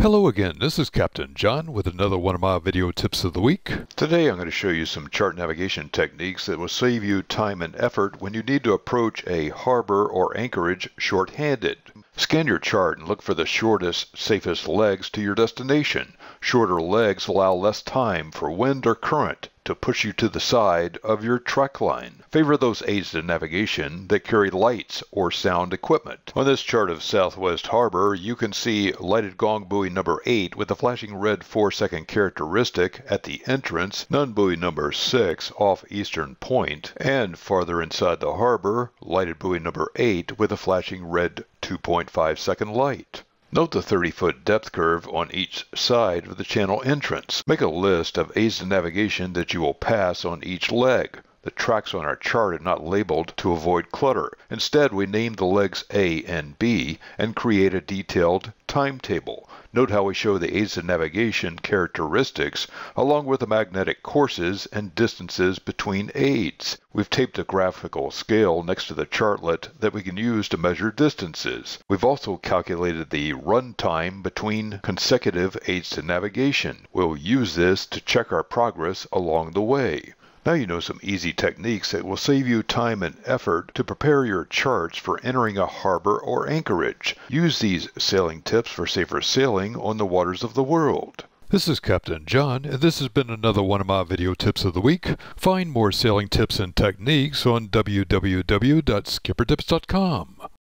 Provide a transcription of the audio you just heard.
Hello again, this is Captain John with another one of my video tips of the week. Today I'm going to show you some chart navigation techniques that will save you time and effort when you need to approach a harbor or anchorage short-handed. Scan your chart and look for the shortest, safest legs to your destination. Shorter legs allow less time for wind or current to push you to the side of your track line. Favor those aids to navigation that carry lights or sound equipment. On this chart of Southwest Harbor, you can see lighted gong buoy number 8 with the flashing red 4-second characteristic at the entrance, nun buoy number 6 off Eastern Point, and farther inside the harbor, lighted buoy number 8 with a flashing red 2.5-second light. Note the 30-foot depth curve on each side of the channel entrance. Make a list of aids to navigation that you will pass on each leg. The tracks on our chart are not labeled to avoid clutter. Instead, we name the legs A and B and create a detailed timetable. Note how we show the aids to navigation characteristics along with the magnetic courses and distances between aids. We've taped a graphical scale next to the chartlet that we can use to measure distances. We've also calculated the run time between consecutive aids to navigation. We'll use this to check our progress along the way. Now you know some easy techniques that will save you time and effort to prepare your charts for entering a harbor or anchorage. Use these sailing tips for safer sailing on the waters of the world. This is Captain John, and this has been another one of my video tips of the week. Find more sailing tips and techniques on www.skippertips.com.